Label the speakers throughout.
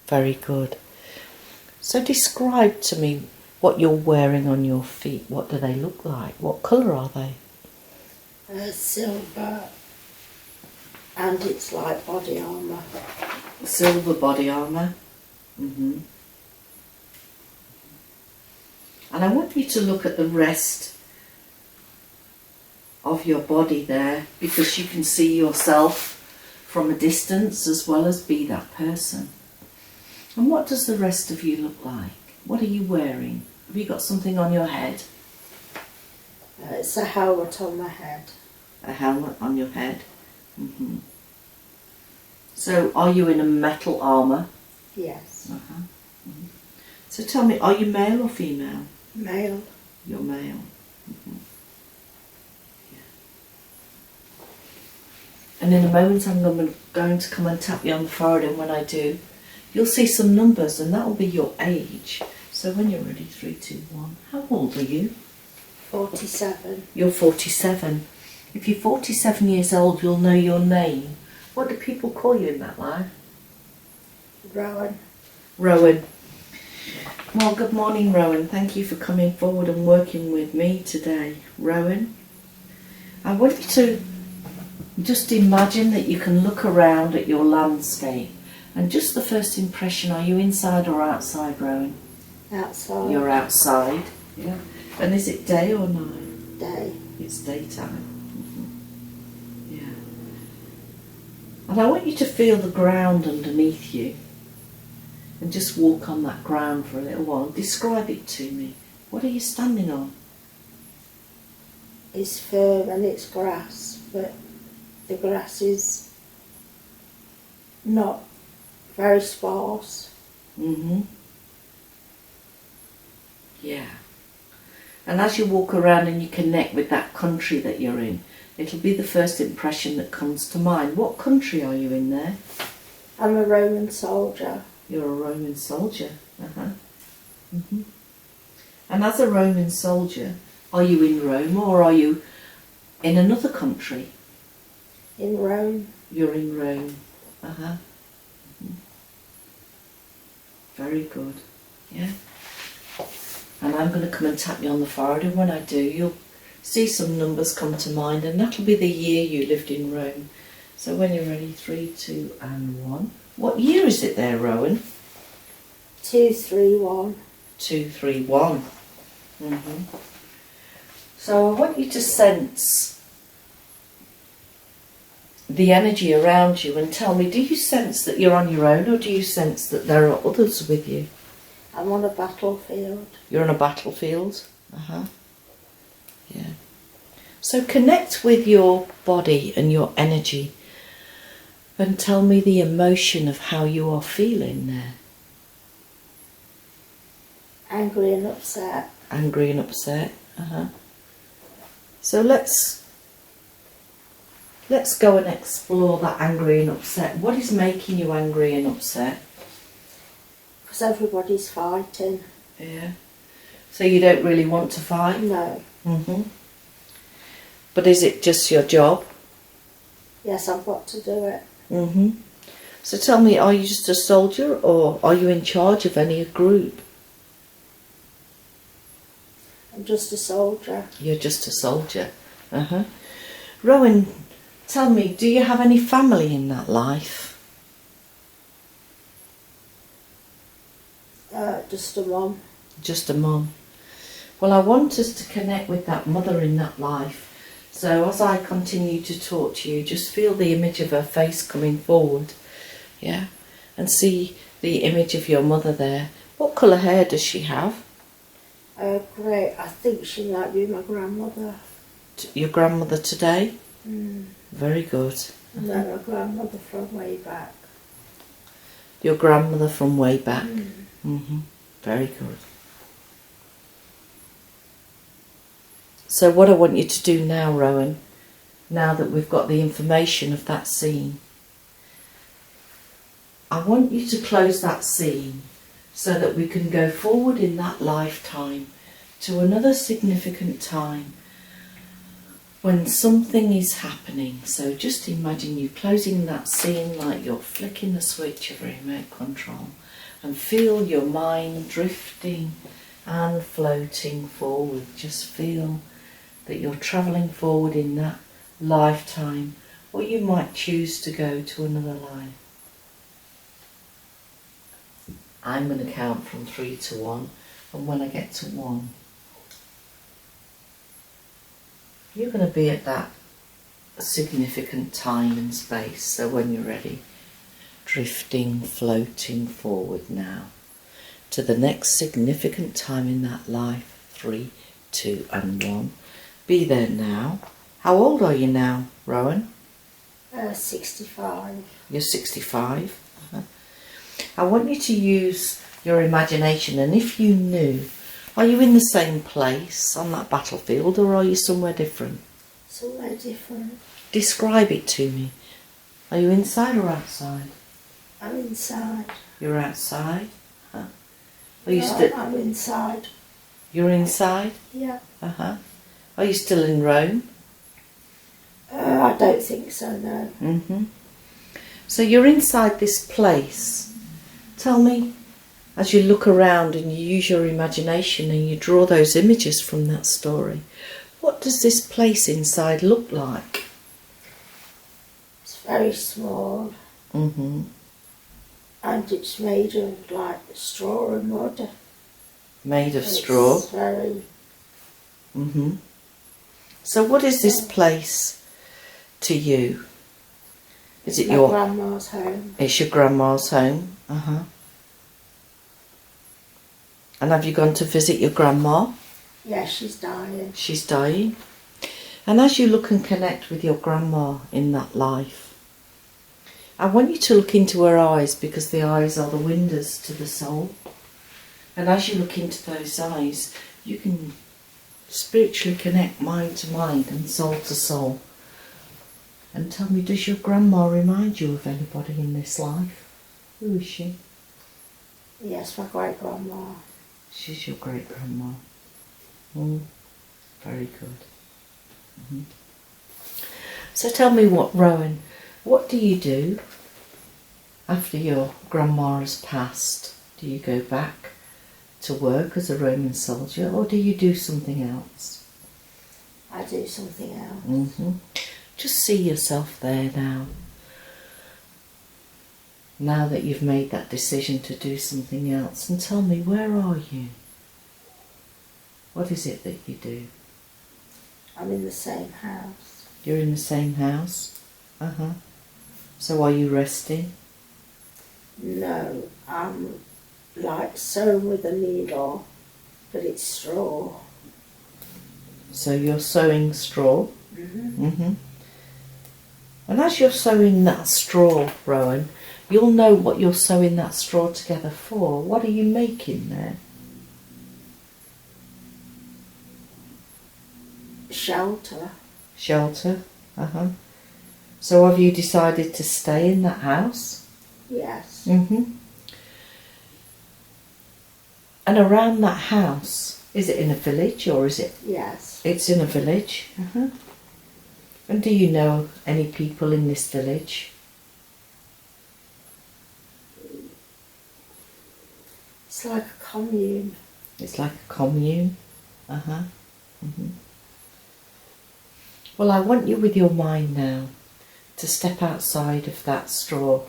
Speaker 1: Very good. So describe to me what you're wearing on your feet. What do they look like? What colour are they?
Speaker 2: Silver, and it's like body armour.
Speaker 1: Silver body armour. And I want you to look at the rest of your body there, because you can see yourself from a distance as well as be that person. And what does the rest of you look like? What are you wearing? Have you got something on your head?
Speaker 2: It's a helmet on my head.
Speaker 1: A helmet on your head? So are you in a metal armour?
Speaker 2: Yes.
Speaker 1: So tell me, are you male or female?
Speaker 2: Male.
Speaker 1: You're male. And in a moment I'm going to come and tap you on the forehead, and when I do, you'll see some numbers, and that will be your age. So when you're ready, 3, 2, 1. How old are you?
Speaker 2: 47.
Speaker 1: You're 47. If you're 47 years old, you'll know your name. What do people call you in that life?
Speaker 2: Rowan.
Speaker 1: Rowan. Well, good morning, Rowan. Thank you for coming forward and working with me today. Rowan, I want you to just imagine that you can look around at your landscape, and just the first impression, are you inside or outside, Rowan?
Speaker 2: Outside.
Speaker 1: You're outside, yeah. And is it day or night?
Speaker 2: Day.
Speaker 1: It's daytime. Yeah. And I want you to feel the ground underneath you, and just walk on that ground for a little while. Describe it to me. What are you standing on?
Speaker 2: It's firm and it's grass, but the grass is not very sparse.
Speaker 1: Yeah. And as you walk around and you connect with that country that you're in, it'll be the first impression that comes to mind. What country are you in there?
Speaker 2: I'm a Roman soldier.
Speaker 1: You're a Roman soldier. And as a Roman soldier, are you in Rome or are you in another country?
Speaker 2: In Rome.
Speaker 1: You're in Rome. Very good. Yeah. And I'm going to come and tap you on the forehead, and when I do, you'll see some numbers come to mind, and that'll be the year you lived in Rome. So when you're ready, 3, 2 and 1. What year is it there, Rowan?
Speaker 2: 231.
Speaker 1: 231. So I want you to sense the energy around you and tell me, do you sense that you're on your own, or do you sense that there are others with you?
Speaker 2: I'm on a battlefield.
Speaker 1: You're on a battlefield? Yeah. So connect with your body and your energy and tell me the emotion of how you are feeling there.
Speaker 2: Angry and upset.
Speaker 1: Angry and upset. So let's go and explore that angry and upset. What is making you angry and upset?
Speaker 2: Because everybody's fighting.
Speaker 1: Yeah. So you don't really want to fight?
Speaker 2: No.
Speaker 1: But is it just your job?
Speaker 2: Yes, I've got to do it.
Speaker 1: So tell me, are you just a soldier, or are you in charge of any group?
Speaker 2: I'm just a soldier.
Speaker 1: You're just a soldier. Rowan, tell me, do you have any family in that life?
Speaker 2: Just a mum.
Speaker 1: Just a mum. Well, I want us to connect with that mother in that life. So as I continue to talk to you, just feel the image of her face coming forward. Yeah? And see the image of your mother there. What colour hair does she have?
Speaker 2: Grey. I think she might be my grandmother.
Speaker 1: Your grandmother today? Very good.
Speaker 2: No, my grandmother from way back.
Speaker 1: Your grandmother from way back? Very good. So what I want you to do now, Rowan, now that we've got the information of that scene, I want you to close that scene so that we can go forward in that lifetime to another significant time when something is happening. So just imagine you closing that scene like you're flicking the switch of remote control, and feel your mind drifting and floating forward. Just feel that you're travelling forward in that lifetime, or you might choose to go to another life. I'm going to count from 3 to 1, and when I get to 1, you're going to be at that significant time and space. So when you're ready, drifting, floating forward now to the next significant time in that life. 3, 2 and 1. Be there now. How old are you now, Rowan?
Speaker 2: 65.
Speaker 1: You're 65. I want you to use your imagination, and if you knew, are you in the same place on that battlefield, or are you somewhere different?
Speaker 2: Somewhere different.
Speaker 1: Describe it to me. Are you inside or outside?
Speaker 2: I'm inside.
Speaker 1: You're outside? Huh?
Speaker 2: I'm inside.
Speaker 1: You're inside?
Speaker 2: Yeah.
Speaker 1: Are you still in Rome?
Speaker 2: I don't think so, no.
Speaker 1: So you're inside this place. Tell me, as you look around and you use your imagination and you draw those images from that story, what does this place inside look like?
Speaker 2: It's very small. And it's made of like straw and mud.
Speaker 1: Made of straw?
Speaker 2: It's very...
Speaker 1: So what is this place to you? Is it
Speaker 2: my
Speaker 1: your
Speaker 2: grandma's home.
Speaker 1: It's your grandma's home. And have you gone to visit your grandma?
Speaker 2: Yeah, she's dying.
Speaker 1: She's dying. And as you look and connect with your grandma in that life, I want you to look into her eyes, because the eyes are the windows to the soul. And as you look into those eyes, you can spiritually connect mind to mind and soul to soul. And tell me, does your grandma remind you of anybody in this life? Who is she?
Speaker 2: Yes, my great-grandma.
Speaker 1: She's your great-grandma. Very good. So tell me, Rowan, what do you do after your grandma has passed? Do you go back to work as a Roman soldier, or do you do something else?
Speaker 2: I do something else.
Speaker 1: Just see yourself there now. Now that you've made that decision to do something else, and tell me, where are you? What is it that you do?
Speaker 2: I'm in the same house.
Speaker 1: You're in the same house? So are you resting?
Speaker 2: No, I'm like sewing with a needle, but it's straw.
Speaker 1: So you're sewing straw? And as you're sewing that straw, Rowan, you'll know what you're sewing that straw together for. What are you making there?
Speaker 2: Shelter.
Speaker 1: Shelter? So have you decided to stay in that house?
Speaker 2: Yes.
Speaker 1: And around that house, is it in a village or is it?
Speaker 2: Yes.
Speaker 1: It's in a village. And do you know any people in this village?
Speaker 2: It's like a commune.
Speaker 1: It's like a commune. Well, I want you with your mind now to step outside of that straw,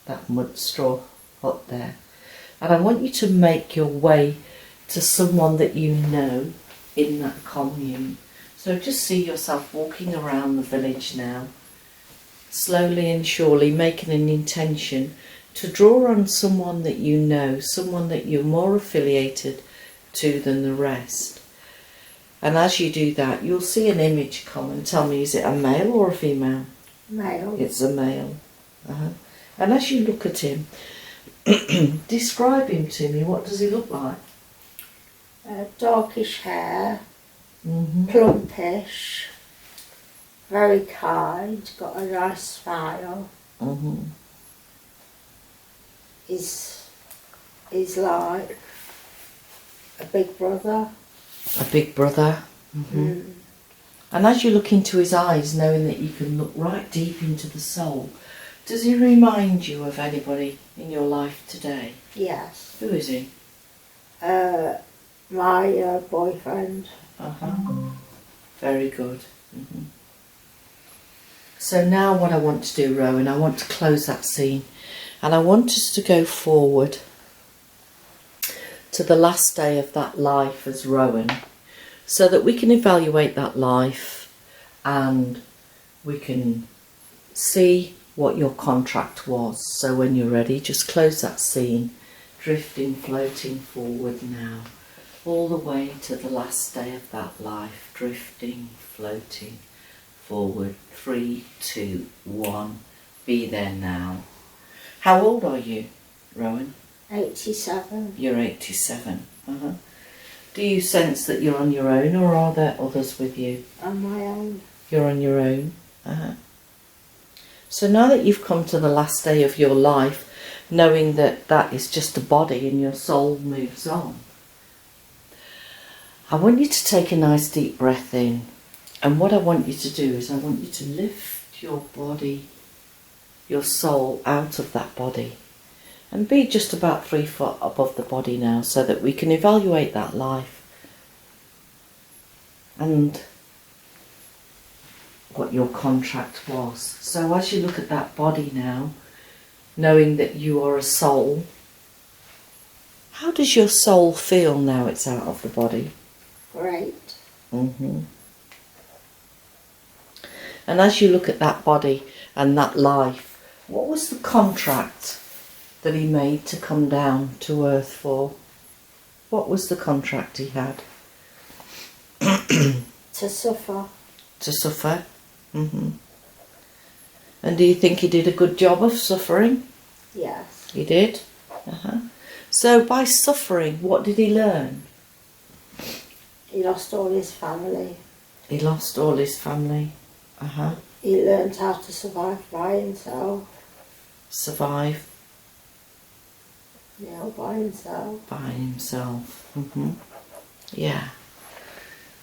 Speaker 1: that mud straw hut there. And I want you to make your way to someone that you know in that commune. So just see yourself walking around the village now, slowly and surely making an intention to draw on someone that you know, someone that you're more affiliated to than the rest. And as you do that, you'll see an image come, and tell me, is it a male or a female?
Speaker 2: Male.
Speaker 1: It's a male. And as you look at him, describe him to me. What does he look like?
Speaker 2: Darkish hair, plumpish, very kind, got a nice smile. He's like a big brother.
Speaker 1: A big brother. And as you look into his eyes, knowing that you can look right deep into the soul, does he remind you of anybody in your life today?
Speaker 2: Yes.
Speaker 1: Who is he?
Speaker 2: My boyfriend.
Speaker 1: Very good. So now what I want to do, Rowan, I want to close that scene, and I want us to go forward to the last day of that life as Rowan, so that we can evaluate that life and we can see what your contract was. So when you're ready, just close that scene, drifting, floating forward now, all the way to the last day of that life, drifting, floating forward. 3, 2, 1, be there now. How old are you, Rowan?
Speaker 2: 87.
Speaker 1: You're 87. Do you sense that you're on your own, or are there others with you?
Speaker 2: On my own.
Speaker 1: You're on your own. So now that you've come to the last day of your life, knowing that that is just a body and your soul moves on, I want you to take a nice deep breath in. And what I want you to do is I want you to lift your body, your soul out of that body, and be just about 3 foot above the body now, so that we can evaluate that life and what your contract was. So as you look at that body now, knowing that you are a soul, how does your soul feel now it's out of the body?
Speaker 2: Great.
Speaker 1: And as you look at that body and that life, what was the contract that he made to come down to earth for? What was the contract he had?
Speaker 2: To suffer.
Speaker 1: To suffer? And do you think he did a good job of suffering?
Speaker 2: Yes.
Speaker 1: He did? So by suffering, what did he learn?
Speaker 2: He lost all his family.
Speaker 1: He lost all his family.
Speaker 2: He learned how to survive by himself.
Speaker 1: Survive
Speaker 2: Yeah, by himself.
Speaker 1: by himself. Yeah.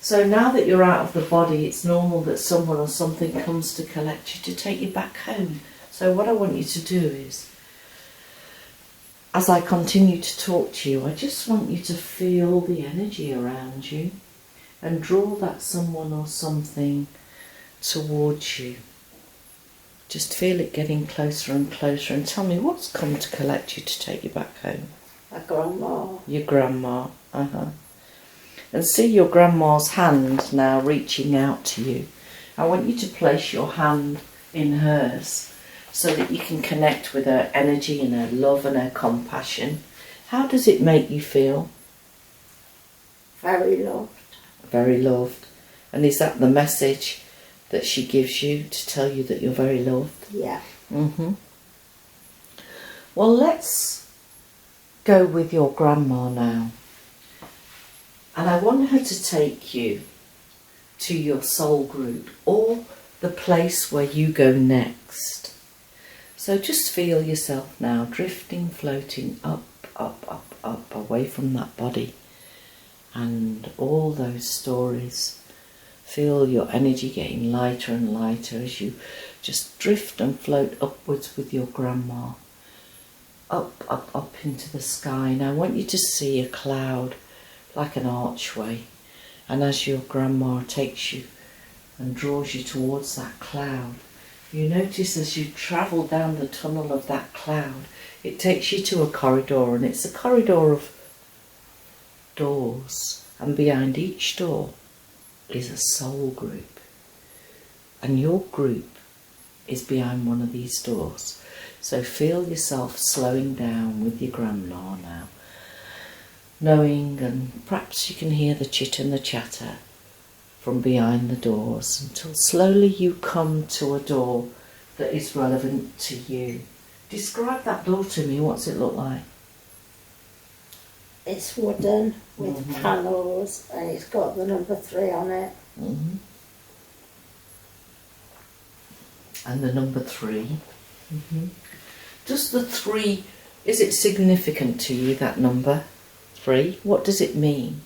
Speaker 1: So now that you're out of the body, it's normal that someone or something comes to collect you, to take you back home. So what I want you to do is, as I continue to talk to you, I just want you to feel the energy around you and draw that someone or something towards you. Just feel it getting closer and closer, and tell me what's come to collect you to take you back home.
Speaker 2: My grandma.
Speaker 1: Your grandma. And see your grandma's hand now reaching out to you. I want you to place your hand in hers so that you can connect with her energy and her love and her compassion. How does it make you feel?
Speaker 2: Very loved.
Speaker 1: Very loved. And is that the message that she gives you, to tell you that you're very loved?
Speaker 2: Yeah.
Speaker 1: Well, let's go with your grandma now. And I want her to take you to your soul group, or the place where you go next. So just feel yourself now drifting, floating up, up, up, up, away from that body. And all those stories. Feel your energy getting lighter and lighter as you just drift and float upwards with your grandma. Up, up, up into the sky. Now I want you to see a cloud like an archway. And as your grandma takes you and draws you towards that cloud, you notice as you travel down the tunnel of that cloud, it takes you to a corridor, and it's a corridor of doors. And behind each door is a soul group, and your group is behind one of these doors. So feel yourself slowing down with your grandma now, knowing, and perhaps you can hear the chit and the chatter from behind the doors, until slowly you come to a door that is relevant to you. Describe that door to me. What's it look like?
Speaker 2: It's wooden with panels, and it's got the number 3 on it.
Speaker 1: And the number 3. Does the 3, is it significant to you, that number 3? What does it mean?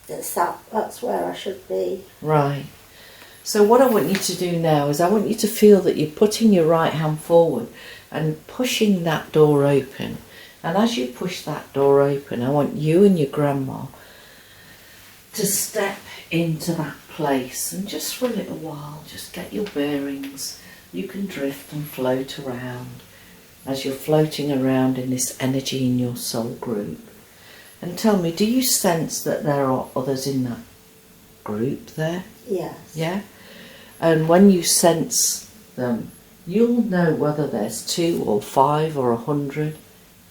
Speaker 2: That's where I should be.
Speaker 1: Right. So what I want you to do now is I want you to feel that you're putting your right hand forward and pushing that door open. And as you push that door open, I want you and your grandma to step into that place, and just for a little while, just get your bearings. You can drift and float around as you're floating around in this energy in your soul group. And tell me, do you sense that there are others in that group there?
Speaker 2: Yes.
Speaker 1: Yeah? And when you sense them, you'll know whether there's 2 or 5 or 100.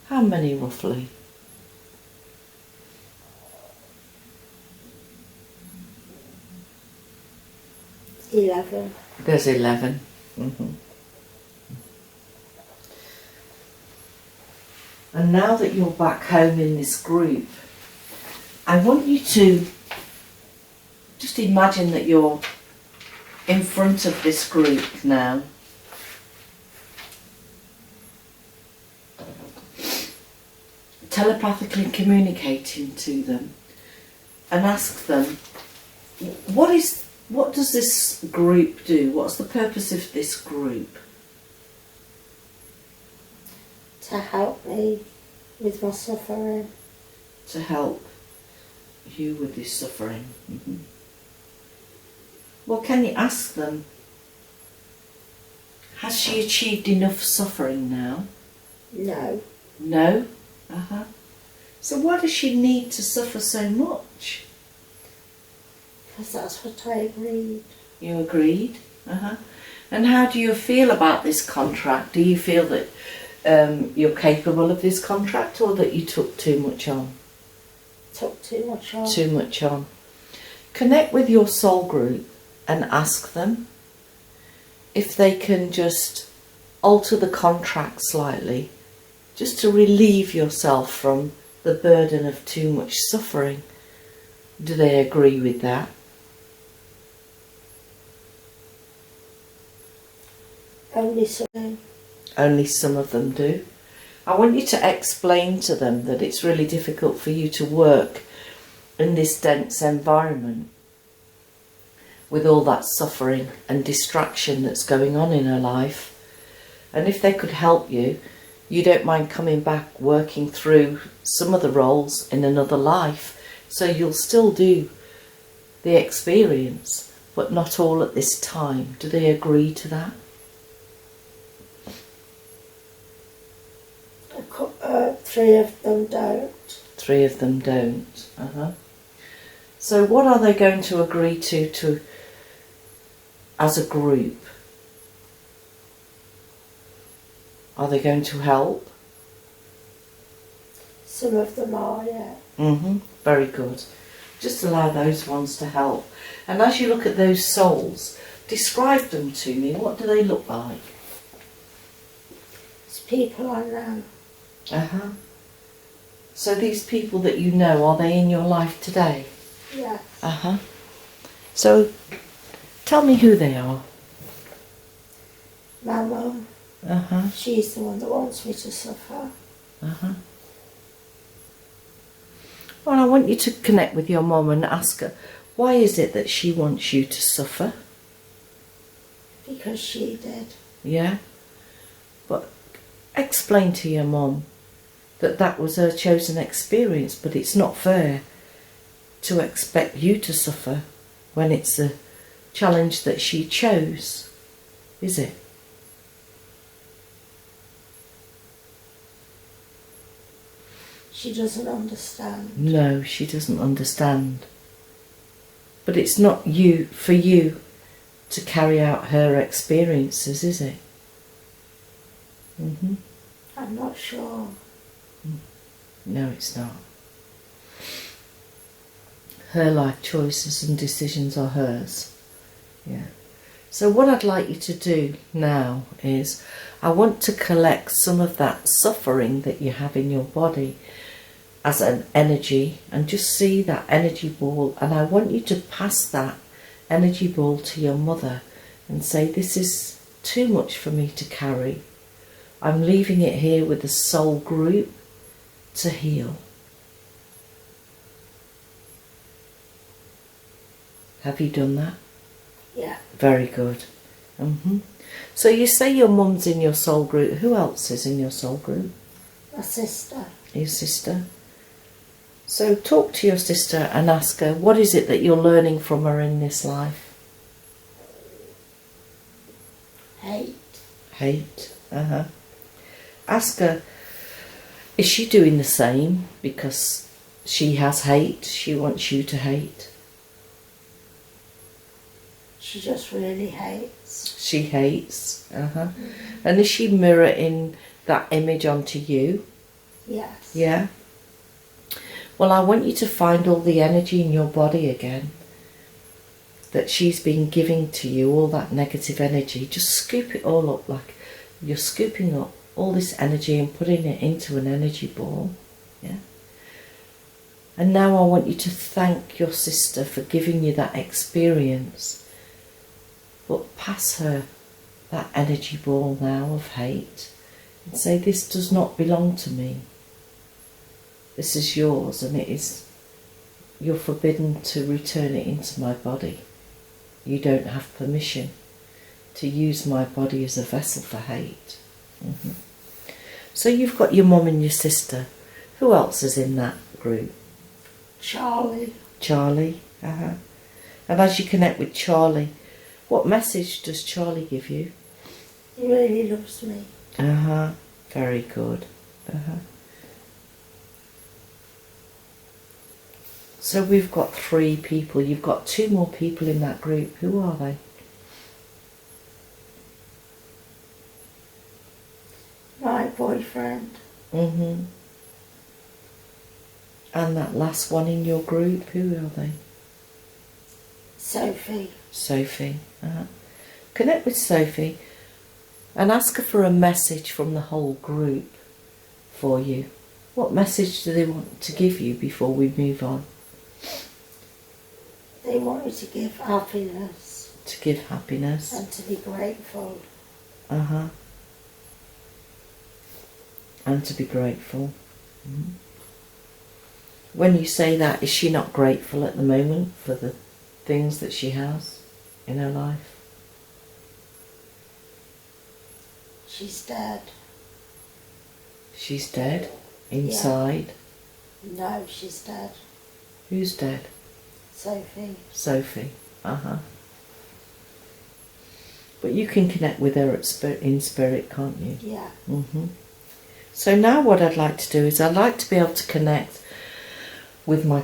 Speaker 1: How many roughly?
Speaker 2: 11.
Speaker 1: There's 11. And now that you're back home in this group, I want you to just imagine that you're in front of this group now. Telepathically communicating to them, and ask them, what does this group do? What's the purpose of this group?
Speaker 2: To help me with my suffering.
Speaker 1: To help you with this suffering. Well, can you ask them, has she achieved enough suffering now?
Speaker 2: No.
Speaker 1: No? So why does she need to suffer so much?
Speaker 2: Because that's what I agreed.
Speaker 1: You agreed? And how do you feel about this contract? Do you feel that you're capable of this contract, or that you took too much on?
Speaker 2: Took too much on.
Speaker 1: Too much on. Connect with your soul group and ask them if they can just alter the contract slightly, just to relieve yourself from the burden of too much suffering. Do they agree with that?
Speaker 2: Only some.
Speaker 1: Only some of them do. I want you to explain to them that it's really difficult for you to work in this dense environment with all that suffering and distraction that's going on in her life. And if they could help you, you don't mind coming back working through some of the roles in another life, so you'll still do the experience, but not all at this time. Do they agree to that?
Speaker 2: 3 of them don't.
Speaker 1: 3 of them don't. So what are they going to agree to as a group? Are they going to help?
Speaker 2: Some of them are, yeah.
Speaker 1: Very good. Just allow those ones to help. And as you look at those souls, describe them to me. What do they look like?
Speaker 2: It's people I know.
Speaker 1: So these people that you know, are they in your life today?
Speaker 2: Yes.
Speaker 1: So tell me who they are.
Speaker 2: My mum. She's the one that wants me to suffer.
Speaker 1: Well, I want you to connect with your mum and ask her, why is it that she wants you to suffer?
Speaker 2: Because she did.
Speaker 1: Yeah? But explain to your mum that that was her chosen experience, but it's not fair to expect you to suffer when it's a challenge that she chose, is it?
Speaker 2: She doesn't understand.
Speaker 1: No, she doesn't understand. But it's not for you to carry out her experiences, is it?
Speaker 2: I'm not sure.
Speaker 1: No, it's not. Her life choices and decisions are hers. Yeah. So what I'd like you to do now is, I want to collect some of that suffering that you have in your body as an energy, and just see that energy ball, and I want you to pass that energy ball to your mother and say, this is too much for me to carry. I'm leaving it here with the soul group to heal. Have you done that?
Speaker 2: Yeah.
Speaker 1: Very good. So you say your mum's in your soul group. Who else is in your soul group?
Speaker 2: My sister.
Speaker 1: Your sister. So talk to your sister and ask her, what is it that you're learning from her in this life?
Speaker 2: Hate.
Speaker 1: Hate. Ask her, is she doing the same? Because she has hate, she wants you to hate.
Speaker 2: She just really hates.
Speaker 1: She hates. And is she mirroring that image onto you?
Speaker 2: Yes.
Speaker 1: Yeah. Well, I want you to find all the energy in your body again that she's been giving to you, all that negative energy. Just scoop it all up like you're scooping up all this energy and putting it into an energy ball. Yeah. And now I want you to thank your sister for giving you that experience. But pass her that energy ball now of hate and say, this does not belong to me. This is yours, and you're forbidden to return it into my body. You don't have permission to use my body as a vessel for hate. So you've got your mum and your sister. Who else is in that group?
Speaker 2: Charlie.
Speaker 1: Charlie. And as you connect with Charlie, what message does Charlie give you?
Speaker 2: He really loves me.
Speaker 1: Very good. So we've got 3 people. You've got 2 more people in that group. Who are they?
Speaker 2: My boyfriend.
Speaker 1: And that last one in your group, who are they?
Speaker 2: Sophie.
Speaker 1: Sophie. Connect with Sophie and ask her for a message from the whole group for you. What message do they want to give you before we move on?
Speaker 2: They want me to give happiness.
Speaker 1: To give happiness.
Speaker 2: And to be grateful.
Speaker 1: And to be grateful. When you say that, is she not grateful at the moment for the things that she has in her life?
Speaker 2: She's dead.
Speaker 1: She's dead? Inside?
Speaker 2: Yeah. No, she's dead.
Speaker 1: Who's dead?
Speaker 2: Sophie.
Speaker 1: Sophie. But you can connect with her in spirit, can't you?
Speaker 2: Yeah.
Speaker 1: So now what I'd like to do is I'd like to be able to connect with my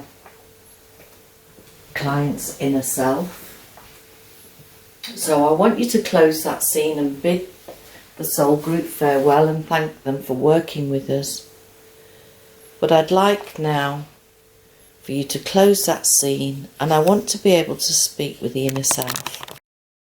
Speaker 1: client's inner self. So I want you to close that scene and bid the soul group farewell and thank them for working with us. But I'd like now for you to close that scene, and I want to be able to speak with the inner self.